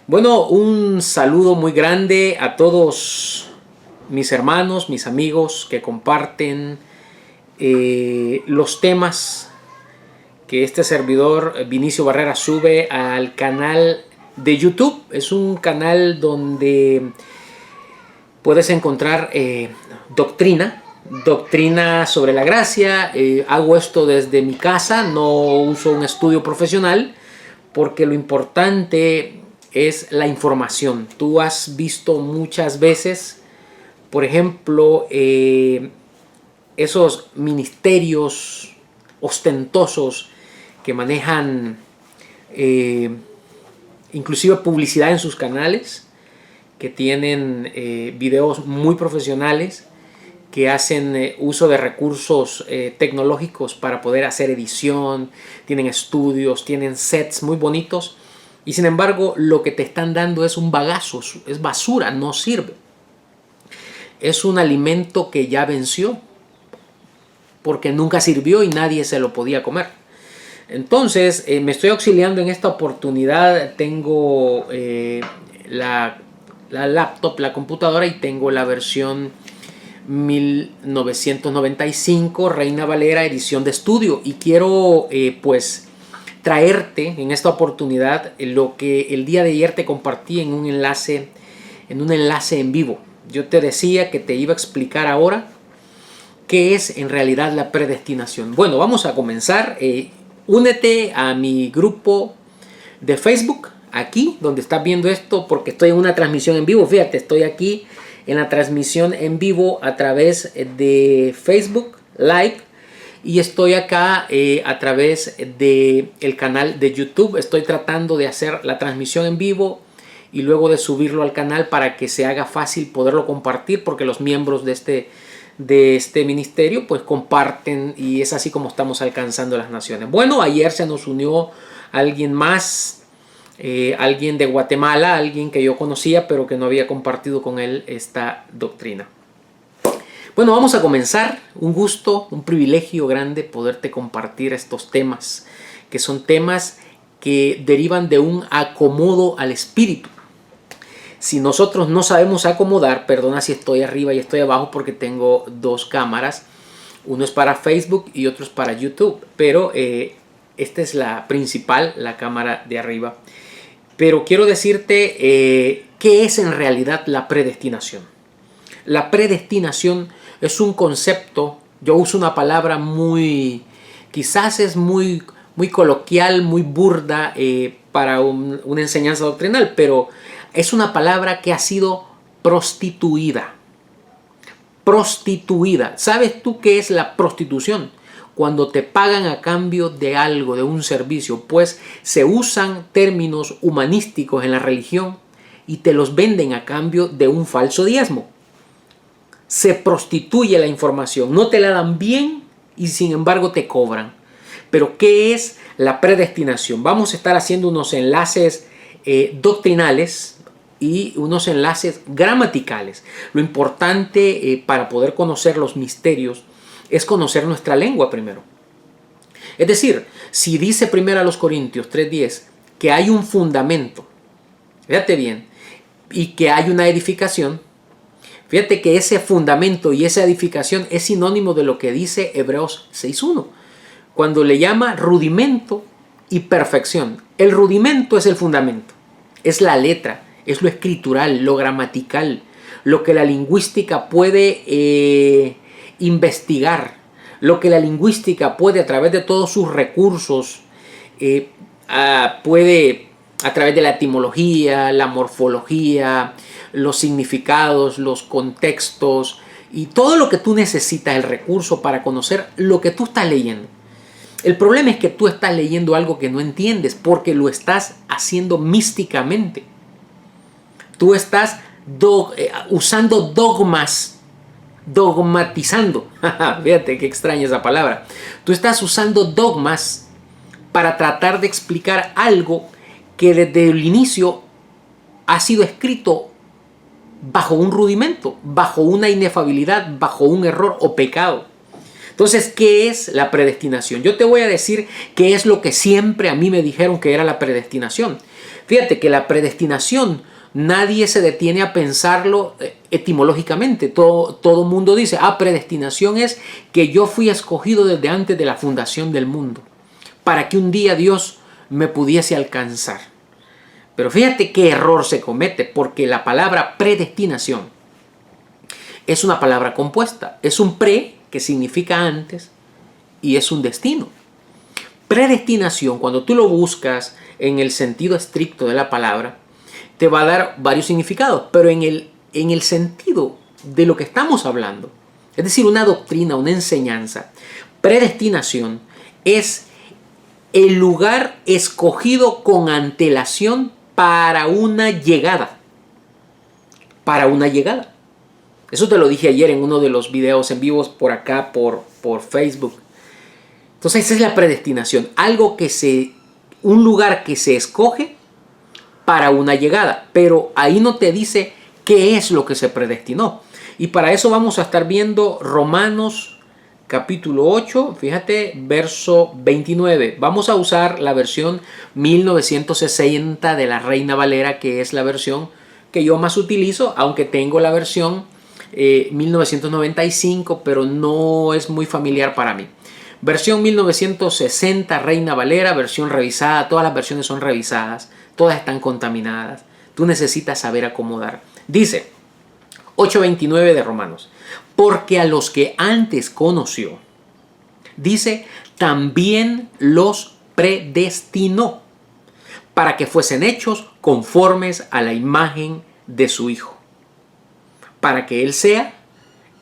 Bueno, un saludo muy grande a todos mis hermanos, mis amigos que comparten los temas que este servidor Vinicio Barrera sube al canal de YouTube. Es un canal donde puedes encontrar doctrina sobre la gracia. Hago esto desde mi casa, no uso un estudio profesional porque lo importante es la información. Tú has visto muchas veces, por ejemplo, esos ministerios ostentosos que manejan inclusive publicidad en sus canales, que tienen videos muy profesionales, que hacen uso de recursos tecnológicos para poder hacer edición, tienen estudios, tienen sets muy bonitos, y sin embargo lo que te están dando es un bagazo, es basura, no sirve. Es un alimento que ya venció, porque nunca sirvió y nadie se lo podía comer. Entonces me estoy auxiliando en esta oportunidad. Tengo la laptop, la computadora, y tengo la versión 1995 Reina Valera edición de estudio, y quiero pues traerte en esta oportunidad lo que el día de ayer te compartí en un enlace en vivo. Yo te decía que te iba a explicar ahora qué es en realidad la predestinación. Bueno, vamos a comenzar. Únete a mi grupo de Facebook, aquí donde estás viendo esto, porque estoy en una transmisión en vivo. Fíjate, estoy aquí en la transmisión en vivo a través de Facebook Live, y estoy acá a través del canal de YouTube. Estoy tratando de hacer la transmisión en vivo y luego de subirlo al canal para que se haga fácil poderlo compartir, porque los miembros de este ministerio pues comparten, y es así como estamos alcanzando las naciones. Bueno, ayer se nos unió alguien más, alguien de Guatemala, alguien que yo conocía pero que no había compartido con él esta doctrina. Bueno, vamos a comenzar. Un gusto, un privilegio grande poderte compartir estos temas, que son temas que derivan de un acomodo al espíritu. Si nosotros no sabemos acomodar, perdona si estoy arriba y estoy abajo porque tengo dos cámaras, uno es para Facebook y otro es para YouTube, pero esta es la principal, la cámara de arriba. Pero quiero decirte qué es en realidad la predestinación. La predestinación es un concepto, yo uso una palabra quizás es muy coloquial, muy burda para una enseñanza doctrinal, pero es una palabra que ha sido prostituida. Prostituida. ¿Sabes tú qué es la prostitución? Cuando te pagan a cambio de algo, de un servicio, pues se usan términos humanísticos en la religión y te los venden a cambio de un falso diezmo. Se prostituye la información, no te la dan bien y sin embargo te cobran. Pero ¿qué es la predestinación? Vamos a estar haciendo unos enlaces doctrinales y unos enlaces gramaticales. Lo importante para poder conocer los misterios es conocer nuestra lengua primero. Es decir, si dice 1 Corintios 3:10 que hay un fundamento, fíjate bien, y que hay una edificación, fíjate que ese fundamento y esa edificación es sinónimo de lo que dice Hebreos 6:1, cuando le llama rudimento y perfección. El rudimento es el fundamento, es la letra, es lo escritural, lo gramatical, lo que la lingüística puede investigar, lo que la lingüística puede a través de todos sus recursos, puede a través de la etimología, la morfología, los significados, los contextos y todo lo que tú necesitas, el recurso para conocer lo que tú estás leyendo. El problema es que tú estás leyendo algo que no entiendes porque lo estás haciendo místicamente. Tú estás usando dogmas, dogmatizando. Fíjate qué extraña esa palabra. Tú estás usando dogmas para tratar de explicar algo que desde el inicio ha sido escrito bajo un rudimento, bajo una inefabilidad, bajo un error o pecado. Entonces, ¿qué es la predestinación? Yo te voy a decir qué es lo que siempre a mí me dijeron que era la predestinación. Fíjate que la predestinación, nadie se detiene a pensarlo etimológicamente. Todo mundo dice, predestinación es que yo fui escogido desde antes de la fundación del mundo, para que un día Dios me pudiese alcanzar. Pero fíjate qué error se comete, porque la palabra predestinación es una palabra compuesta. Es un pre, que significa antes, y es un destino. Predestinación, cuando tú lo buscas en el sentido estricto de la palabra, te va a dar varios significados, pero en el sentido de lo que estamos hablando, es decir, una doctrina, una enseñanza, predestinación es el lugar escogido con antelación para una llegada. Para una llegada. Eso te lo dije ayer en uno de los videos en vivos por acá, por Facebook. Entonces esa es la predestinación. Un lugar que se escoge para una llegada. Pero ahí no te dice qué es lo que se predestinó. Y para eso vamos a estar viendo Romanos capítulo 8, fíjate, verso 29. Vamos a usar la versión 1960 de la Reina Valera, que es la versión que yo más utilizo, aunque tengo la versión 1995, pero no es muy familiar para mí. Versión 1960 Reina Valera, versión revisada. Todas las versiones son revisadas, todas están contaminadas. Tú necesitas saber acomodar. Dice 8:29 de Romanos: porque a los que antes conoció, dice, también los predestinó para que fuesen hechos conformes a la imagen de su Hijo, para que Él sea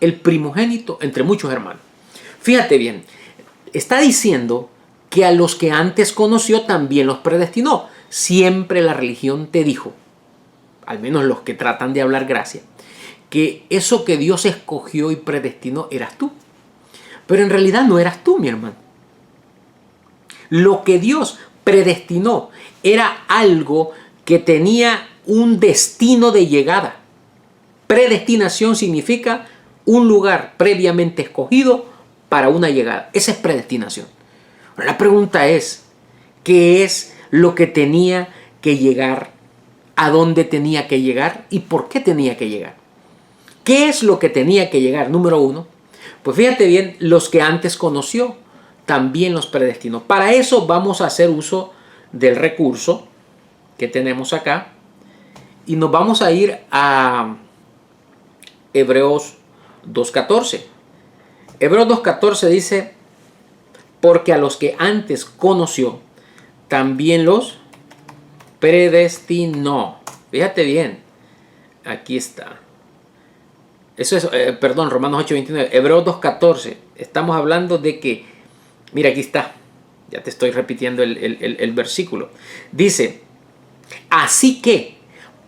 el primogénito entre muchos hermanos. Fíjate bien, está diciendo que a los que antes conoció también los predestinó. Siempre la religión te dijo, al menos los que tratan de hablar gracia, que eso que Dios escogió y predestinó eras tú. Pero en realidad no eras tú, mi hermano. Lo que Dios predestinó era algo que tenía un destino de llegada. Predestinación significa un lugar previamente escogido para una llegada. Esa es predestinación. Ahora la pregunta es, ¿qué es lo que tenía que llegar? ¿A dónde tenía que llegar? ¿Y por qué tenía que llegar? ¿Qué es lo que tenía que llegar? Número uno, pues fíjate bien, los que antes conoció, también los predestinó. Para eso vamos a hacer uso del recurso que tenemos acá y nos vamos a ir a Hebreos 2:14. Hebreos 2:14 dice, porque a los que antes conoció, también los predestinó. Fíjate bien, aquí está. Eso es, Romanos 8:29, Hebreos 2:14. Estamos hablando de que, mira, aquí está, ya te estoy repitiendo el versículo. Dice, así que,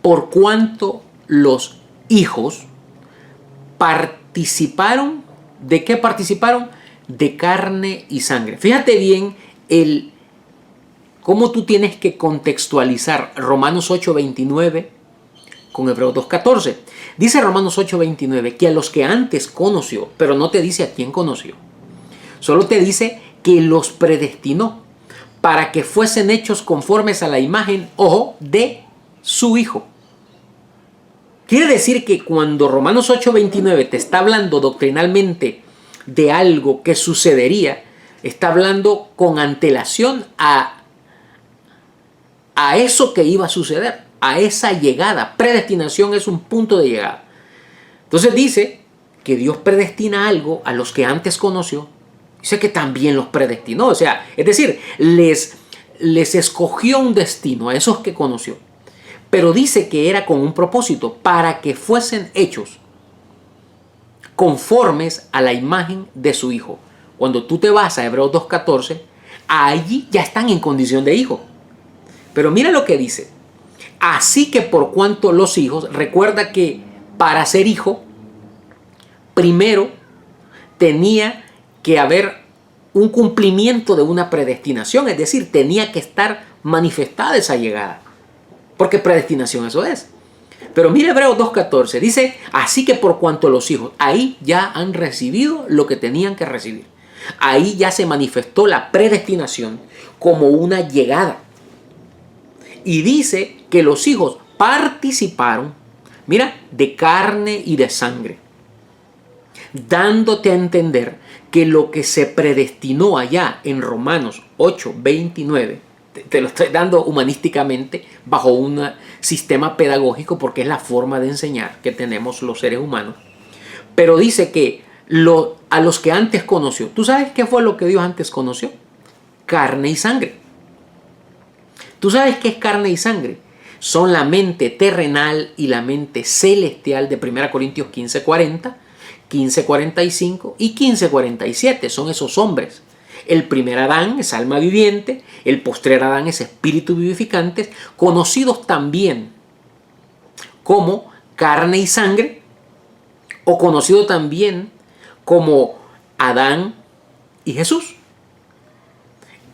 por cuanto los hijos participaron, ¿de qué participaron? De carne y sangre. Fíjate bien cómo tú tienes que contextualizar Romanos 8:29 con Hebreos 2:14. Dice Romanos 8:29 que a los que antes conoció, pero no te dice a quién conoció. Solo te dice que los predestinó para que fuesen hechos conformes a la imagen, ojo, de su Hijo. Quiere decir que cuando Romanos 8:29 te está hablando doctrinalmente de algo que sucedería, está hablando con antelación a eso que iba a suceder, a esa llegada. Predestinación es un punto de llegada. Entonces dice que Dios predestina algo a los que antes conoció. Dice que también los predestinó. O sea, es decir, les escogió un destino a esos que conoció. Pero dice que era con un propósito, para que fuesen hechos conformes a la imagen de su Hijo. Cuando tú te vas a Hebreos 2:14, allí ya están en condición de hijo. Pero mira lo que dice. Así que por cuanto los hijos, recuerda que para ser hijo, primero tenía que haber un cumplimiento de una predestinación, es decir, tenía que estar manifestada esa llegada, porque predestinación eso es. Pero mira Hebreos 2:14, dice, así que por cuanto los hijos, ahí ya han recibido lo que tenían que recibir. Ahí ya se manifestó la predestinación como una llegada. Y dice que los hijos participaron, mira, de carne y de sangre, dándote a entender que lo que se predestinó allá en Romanos 8:29, te lo estoy dando humanísticamente bajo un sistema pedagógico porque es la forma de enseñar que tenemos los seres humanos, pero dice que a los que antes conoció, ¿tú sabes qué fue lo que Dios antes conoció? Carne y sangre. ¿Tú sabes qué es carne y sangre? Son la mente terrenal y la mente celestial de 1 Corintios 15:40, 15:45 y 15:47. Son esos hombres. El primer Adán es alma viviente, el postrer Adán es espíritu vivificante, conocidos también como carne y sangre, o conocido también como Adán y Jesús.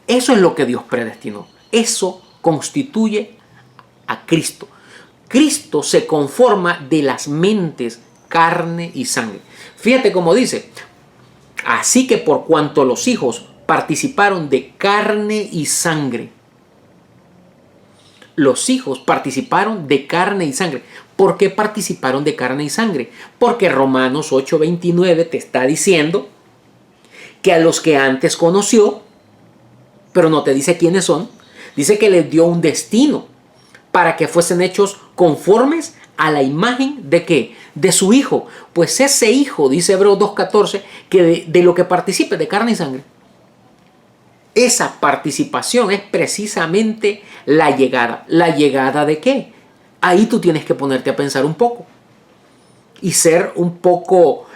Eso es lo que Dios predestinó. Eso constituye a Cristo. Cristo se conforma de las mentes, carne y sangre. Fíjate cómo dice: así que por cuanto los hijos participaron de carne y sangre. Los hijos participaron de carne y sangre. ¿Por qué participaron de carne y sangre? Porque Romanos 8:29 te está diciendo que a los que antes conoció, pero no te dice quiénes son, dice que les dio un destino para que fuesen hechos conformes a la imagen de ¿qué? De su Hijo. Pues ese Hijo, dice Hebreos 2:14, que de lo que participe de carne y sangre. Esa participación es precisamente la llegada. ¿La llegada de qué? Ahí tú tienes que ponerte a pensar un poco y ser un poco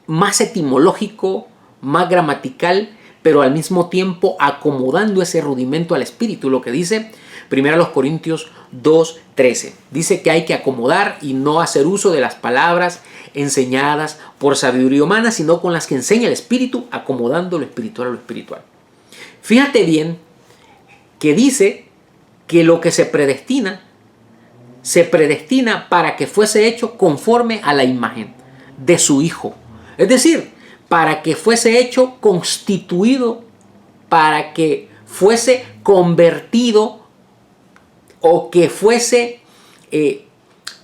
más etimológico, más gramatical, pero al mismo tiempo acomodando ese rudimento al espíritu. Lo que dice 1 Corintios 2:13. Dice que hay que acomodar y no hacer uso de las palabras enseñadas por sabiduría humana, sino con las que enseña el espíritu, acomodando lo espiritual a lo espiritual. Fíjate bien que dice que lo que se predestina para que fuese hecho conforme a la imagen de su Hijo. Es decir, para que fuese hecho constituido, para que fuese convertido o que fuese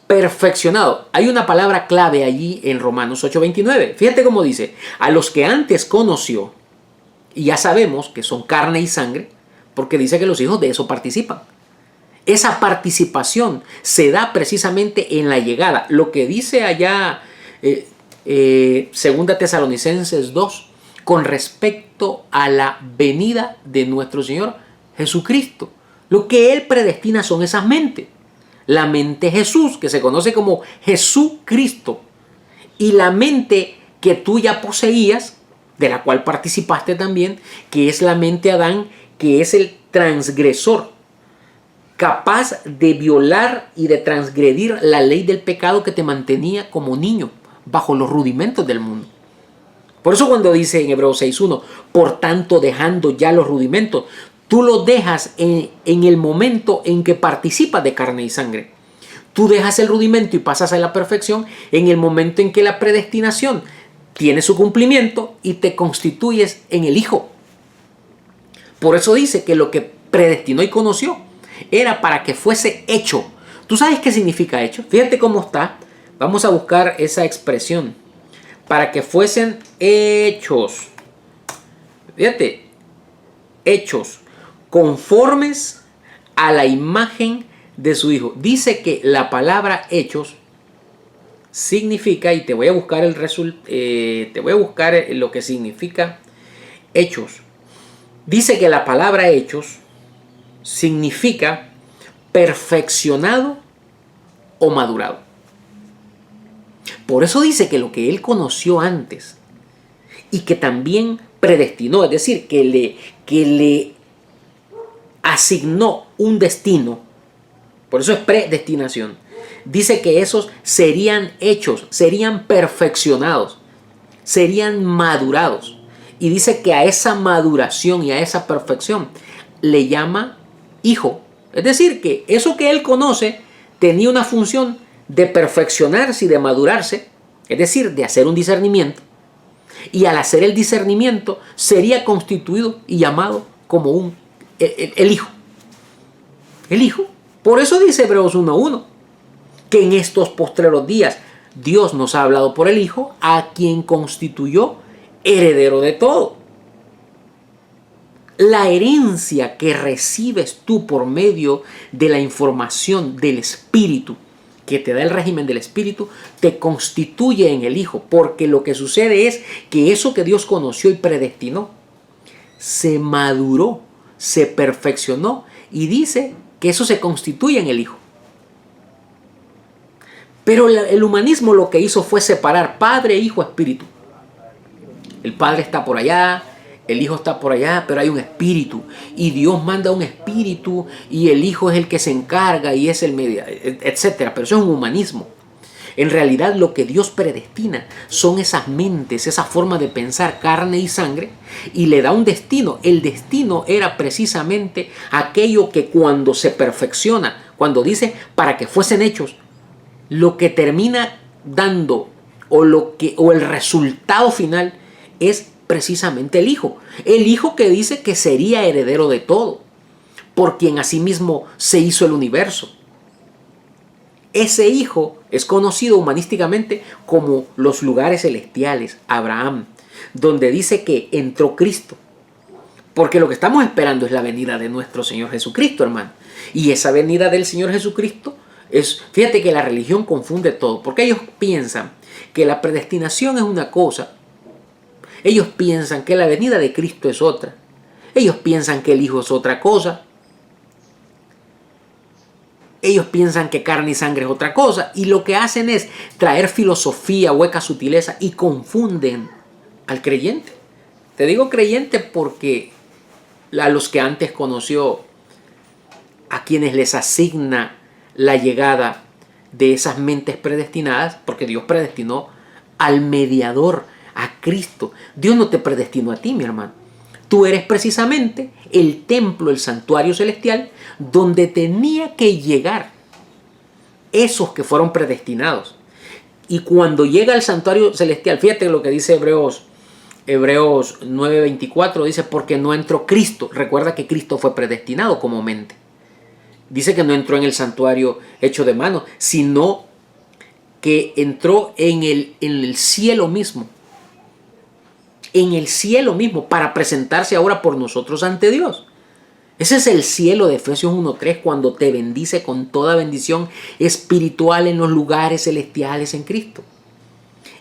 perfeccionado. Hay una palabra clave allí en Romanos 8:29. Fíjate cómo dice: a los que antes conoció, y ya sabemos que son carne y sangre, porque dice que los hijos de eso participan. Esa participación se da precisamente en la llegada. Lo que dice allá Segunda Tesalonicenses 2 con respecto a la venida de nuestro Señor Jesucristo. Lo que Él predestina son esas mentes. La mente Jesús, que se conoce como Jesucristo, y la mente que tú ya poseías, de la cual participaste también, que es la mente Adán, que es el transgresor, capaz de violar y de transgredir la ley del pecado que te mantenía como niño bajo los rudimentos del mundo. Por eso cuando dice en Hebreos 6:1, por tanto dejando ya los rudimentos, tú los dejas en el momento en que participas de carne y sangre. Tú dejas el rudimento y pasas a la perfección en el momento en que la predestinación tiene su cumplimiento y te constituyes en el Hijo. Por eso dice que lo que predestinó y conoció era para que fuese hecho. ¿Tú sabes qué significa hecho? Fíjate cómo está. Vamos a buscar esa expresión. Para que fuesen hechos. Fíjate. Hechos. Conformes a la imagen de su Hijo. Dice que la palabra hechos significa, y te voy a buscar lo que significa hechos. Dice que la palabra hechos significa perfeccionado o madurado. Por eso dice que lo que Él conoció antes y que también predestinó, es decir, que le asignó un destino, por eso es predestinación, dice que esos serían hechos, serían perfeccionados, serían madurados. Y dice que a esa maduración y a esa perfección le llama Hijo. Es decir, que eso que Él conoce tenía una función de perfeccionarse y de madurarse, es decir, de hacer un discernimiento. Y al hacer el discernimiento sería constituido y llamado como un el Hijo. El Hijo. Por eso dice Hebreos 1:1, que en estos postreros días Dios nos ha hablado por el Hijo, a quien constituyó heredero de todo. La herencia que recibes tú por medio de la información del Espíritu, que te da el régimen del Espíritu, te constituye en el Hijo, porque lo que sucede es que eso que Dios conoció y predestinó, se maduró, se perfeccionó, y dice que eso se constituye en el Hijo. Pero el humanismo lo que hizo fue separar Padre, Hijo, Espíritu. El Padre está por allá, el Hijo está por allá, pero hay un Espíritu. Y Dios manda un Espíritu y el Hijo es el que se encarga y es el medio, etc. Pero eso es un humanismo. En realidad lo que Dios predestina son esas mentes, esa forma de pensar, carne y sangre, y le da un destino. El destino era precisamente aquello que cuando se perfecciona, cuando dice para que fuesen hechos, lo que termina dando o el resultado final es precisamente el Hijo. El Hijo que dice que sería heredero de todo, por quien asimismo se hizo el universo. Ese Hijo es conocido humanísticamente como los lugares celestiales, Abraham, donde dice que entró Cristo. Porque lo que estamos esperando es la venida de nuestro Señor Jesucristo, hermano. Y esa venida del Señor Jesucristo fíjate que la religión confunde todo, porque ellos piensan que la predestinación es una cosa, ellos piensan que la venida de Cristo es otra, ellos piensan que el Hijo es otra cosa, ellos piensan que carne y sangre es otra cosa, y lo que hacen es traer filosofía, hueca sutileza, y confunden al creyente. Te digo creyente porque a los que antes conoció, a quienes les asigna la llegada de esas mentes predestinadas, porque Dios predestinó al mediador, a Cristo. Dios no te predestinó a ti, mi hermano. Tú eres precisamente el templo, el santuario celestial, donde tenía que llegar esos que fueron predestinados. Y cuando llega al santuario celestial, fíjate lo que dice Hebreos 9:24, dice, porque no entró Cristo. Recuerda que Cristo fue predestinado como mente. Dice que no entró en el santuario hecho de mano, sino que entró en el cielo mismo. En el cielo mismo, para presentarse ahora por nosotros ante Dios. Ese es el cielo de Efesios 1:3, cuando te bendice con toda bendición espiritual en los lugares celestiales en Cristo.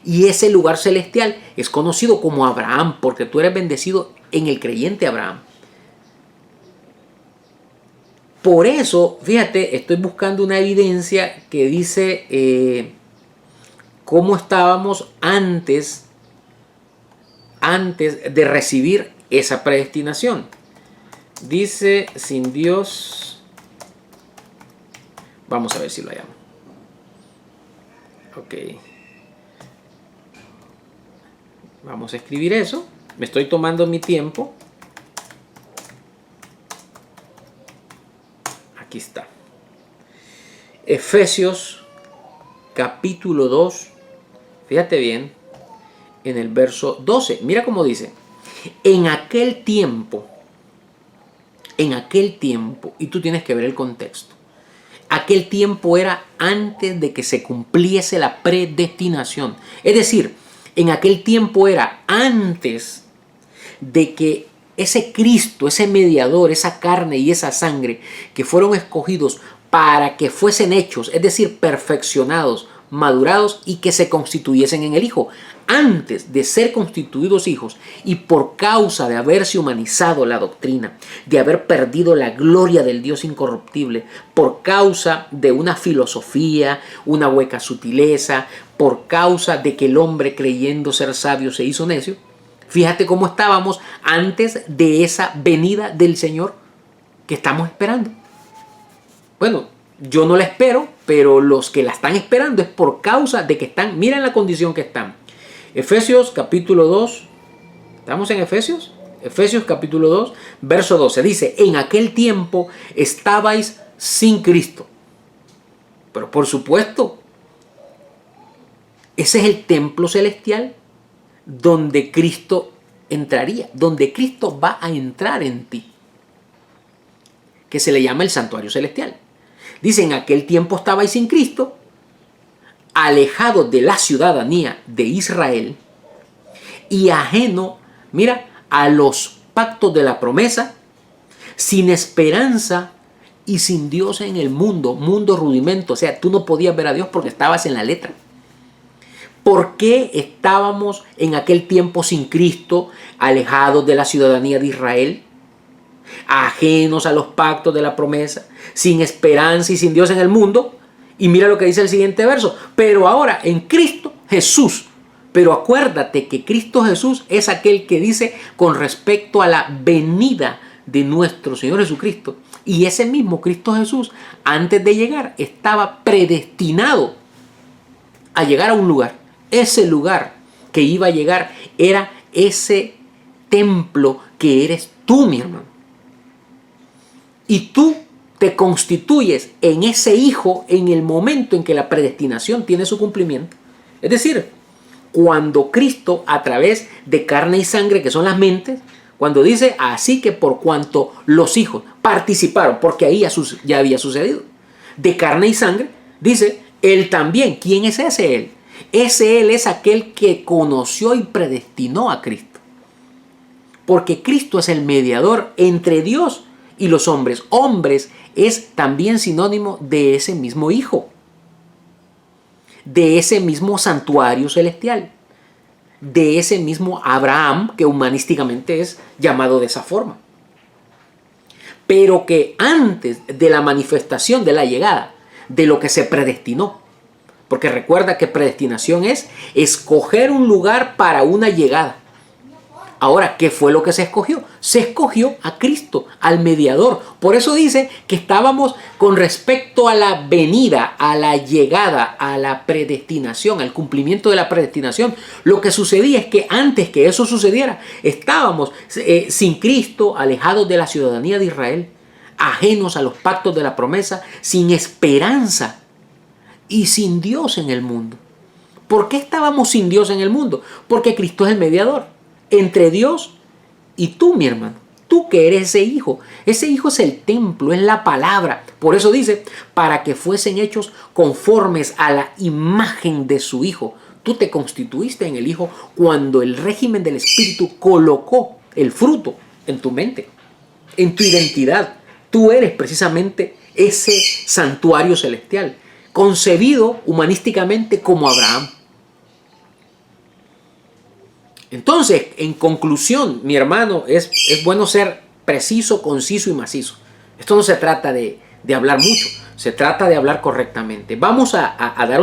Y ese lugar celestial es conocido como Abraham, porque tú eres bendecido en el creyente Abraham. Por eso, fíjate, estoy buscando una evidencia que dice cómo estábamos antes de recibir esa predestinación. Dice, sin Dios, vamos a ver si lo hallamos. Ok. Vamos a escribir eso. Me estoy tomando mi tiempo. Aquí está. Efesios capítulo 2. Fíjate bien. En el verso 12. Mira cómo dice. En aquel tiempo. Y tú tienes que ver el contexto. Aquel tiempo era antes de que se cumpliese la predestinación. Es decir, en aquel tiempo era antes de que ese Cristo, ese mediador, esa carne y esa sangre que fueron escogidos para que fuesen hechos, es decir, perfeccionados, madurados y que se constituyesen en el Hijo. Antes de ser constituidos hijos y por causa de haberse humanizado la doctrina, de haber perdido la gloria del Dios incorruptible, por causa de una filosofía, una hueca sutileza, por causa de que el hombre creyendo ser sabio se hizo necio, fíjate cómo estábamos antes de esa venida del Señor que estamos esperando. Bueno, yo no la espero, pero los que la están esperando es por causa de que están, miren la condición que están. Efesios capítulo 2, ¿estamos en Efesios? Efesios capítulo 2, verso 12, dice, en aquel tiempo estabais sin Cristo. Pero por supuesto, ese es el templo celestial donde Cristo entraría, donde Cristo va a entrar en ti. que se le llama el santuario celestial. Dice, en aquel tiempo estabais sin Cristo, alejados de la ciudadanía de Israel y ajeno, mira, a los pactos de la promesa, sin esperanza y sin Dios en el mundo, mundo rudimento. O sea, tú no podías ver a Dios porque estabas en la letra. ¿Por qué estábamos en aquel tiempo sin Cristo, alejados de la ciudadanía de Israel, ajenos a los pactos de la promesa, sin esperanza y sin Dios en el mundo? Y mira lo que dice el siguiente verso. Pero ahora en Cristo Jesús. Pero acuérdate que Cristo Jesús es aquel que dice con respecto a la venida de nuestro Señor Jesucristo. Y ese mismo Cristo Jesús, antes de llegar, estaba predestinado a llegar a un lugar. Ese lugar que iba a llegar era ese templo que eres tú, mi hermano. Y tú te constituyes en ese hijo en el momento en que la predestinación tiene su cumplimiento. Es decir, cuando Cristo, a través de carne y sangre, que son las mentes, cuando dice, así que por cuanto los hijos participaron, porque ahí ya había sucedido, de carne y sangre, dice, él también. ¿Quién es ese él? Ese él es aquel que conoció y predestinó a Cristo. Porque Cristo es el mediador entre Dios y los hombres. Hombres es también sinónimo de ese mismo hijo, de ese mismo santuario celestial, de ese mismo Abraham, que humanísticamente es llamado de esa forma. Pero que antes de la manifestación de la llegada, de lo que se predestinó, porque recuerda que predestinación es escoger un lugar para una llegada. Ahora, ¿qué fue lo que se escogió? Se escogió a Cristo, al mediador. Por eso dice que estábamos con respecto a la venida, a la llegada, a la predestinación, al cumplimiento de la predestinación. Lo que sucedía es que antes que eso sucediera, estábamos sin Cristo, alejados de la ciudadanía de Israel, ajenos a los pactos de la promesa, sin esperanza y sin Dios en el mundo. ¿Por qué estábamos sin Dios en el mundo? Porque Cristo es el mediador entre Dios y tú, mi hermano. Tú que eres ese hijo. Ese hijo es el templo, es la palabra. Por eso dice, para que fuesen hechos conformes a la imagen de su hijo. Tú te constituiste en el hijo cuando el régimen del Espíritu colocó el fruto en tu mente, en tu identidad. Tú eres precisamente ese santuario celestial, concebido humanísticamente como Abraham. Entonces, en conclusión, mi hermano, es bueno ser preciso, conciso y macizo. Esto no se trata de hablar mucho, se trata de hablar correctamente. Vamos a dar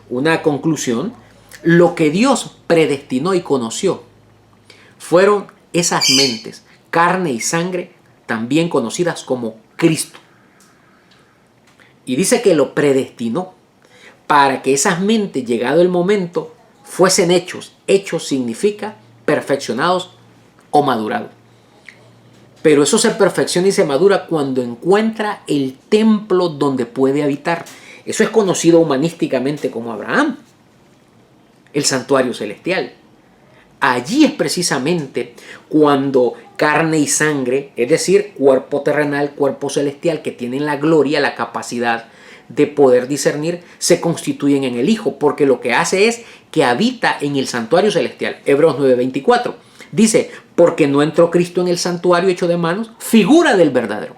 una conclusión. Lo que Dios predestinó y conoció fueron esas mentes, carne y sangre, también conocidas como Cristo. Y dice que lo predestinó para que esas mentes, llegado el momento, fuesen hechos. Hechos significa perfeccionados o madurados. Pero eso se perfecciona y se madura cuando encuentra el templo donde puede habitar. Eso es conocido humanísticamente como Abraham, el santuario celestial. Allí es precisamente cuando carne y sangre, es decir, cuerpo terrenal, cuerpo celestial, que tienen la gloria, la capacidad de poder discernir, se constituyen en el Hijo, porque lo que hace es que habita en el santuario celestial. Hebreos 9:24 dice, porque no entró Cristo en el santuario hecho de manos, figura del verdadero,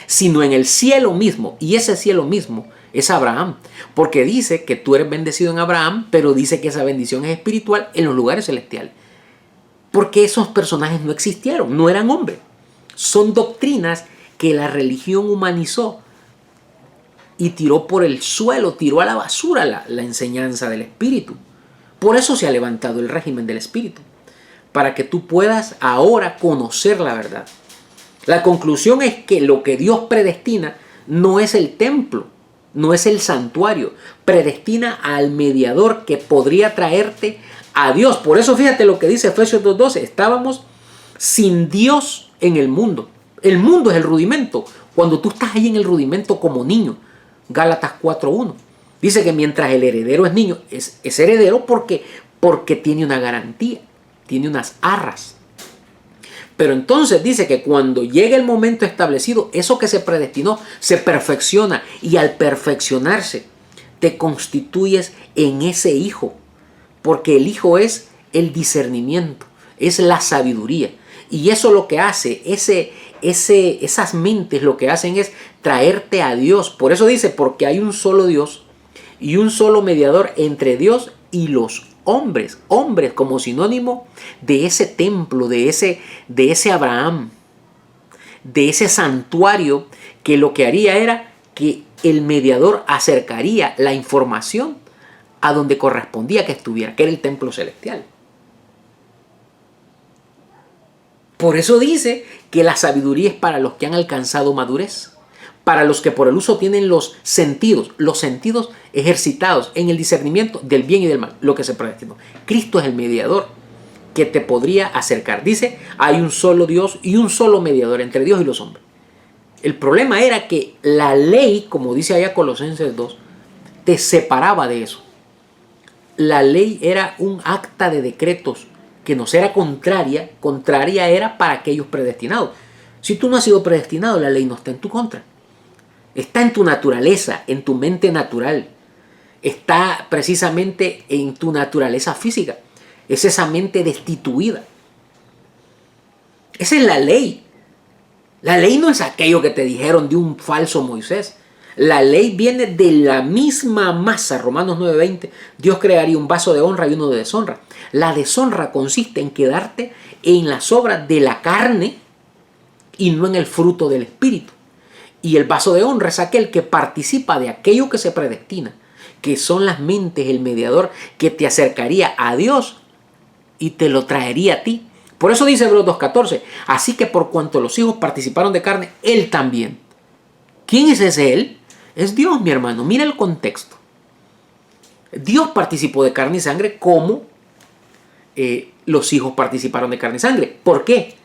sino en el cielo mismo, y ese cielo mismo es Abraham, porque dice que tú eres bendecido en Abraham, pero dice que esa bendición es espiritual en los lugares celestiales, porque esos personajes no existieron, no eran hombres, son doctrinas que la religión humanizó y tiró por el suelo, tiró a la basura la enseñanza del Espíritu. Por eso se ha levantado el régimen del Espíritu, para que tú puedas ahora conocer la verdad. La conclusión es que lo que Dios predestina no es el templo, no es el santuario, predestina al mediador que podría traerte a Dios. Por eso fíjate lo que dice Efesios 2:12, estábamos sin Dios en el mundo. El mundo es el rudimento, cuando tú estás ahí en el rudimento como niño. Gálatas 4:1 dice que mientras el heredero es niño, es heredero porque tiene una garantía, tiene unas arras. Pero entonces dice que cuando llegue el momento establecido, eso que se predestinó se perfecciona, y al perfeccionarse te constituyes en ese hijo, porque el hijo es el discernimiento, es la sabiduría. Y eso lo que hace, esas mentes lo que hacen es traerte a Dios. Por eso dice, porque hay un solo Dios y un solo mediador entre Dios y los hombres. Hombres como sinónimo de ese templo, de ese Abraham, de ese santuario, que lo que haría era que el mediador acercaría la información a donde correspondía que estuviera, que era el templo celestial. Por eso dice que la sabiduría es para los que han alcanzado madurez, para los que por el uso tienen los sentidos ejercitados en el discernimiento del bien y del mal, lo que se predestinó. Cristo es el mediador que te podría acercar. Dice, hay un solo Dios y un solo mediador entre Dios y los hombres. El problema era que la ley, como dice allá Colosenses 2, te separaba de eso. La ley era un acta de decretos que nos era contraria era para aquellos predestinados. Si tú no has sido predestinado, la ley no está en tu contra. Está en tu naturaleza, en tu mente natural. Está precisamente en tu naturaleza física. Es esa mente destituida. Esa es la ley. La ley no es aquello que te dijeron de un falso Moisés. La ley viene de la misma masa. Romanos 9:20. Dios crearía un vaso de honra y uno de deshonra. La deshonra consiste en quedarte en las obras de la carne y no en el fruto del espíritu. Y el vaso de honra es aquel que participa de aquello que se predestina, que son las mentes, el mediador que te acercaría a Dios y te lo traería a ti. Por eso dice Hebreos 2:14, así que por cuanto los hijos participaron de carne, él también. ¿Quién es ese él? Es Dios, mi hermano. Mira el contexto. Dios participó de carne y sangre como los hijos participaron de carne y sangre. ¿Por qué?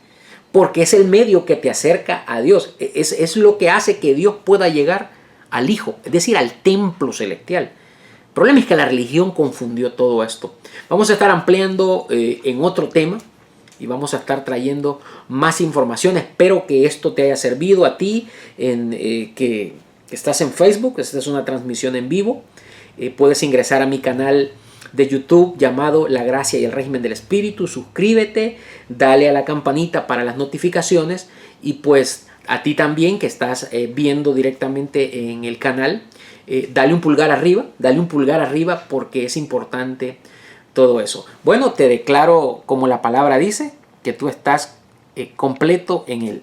Porque es el medio que te acerca a Dios. Es lo que hace que Dios pueda llegar al Hijo, es decir, al templo celestial. El problema es que la religión confundió todo esto. Vamos a estar ampliando en otro tema y vamos a estar trayendo más información. Espero que esto te haya servido a ti, que estás en Facebook. Esta es una transmisión en vivo. Puedes ingresar a mi canal de YouTube llamado La Gracia y el Régimen del Espíritu. Suscríbete, dale a la campanita para las notificaciones, y pues a ti también que estás viendo directamente en el canal, dale un pulgar arriba porque es importante todo eso. Bueno, te declaro, como la palabra dice, que tú estás completo en Él.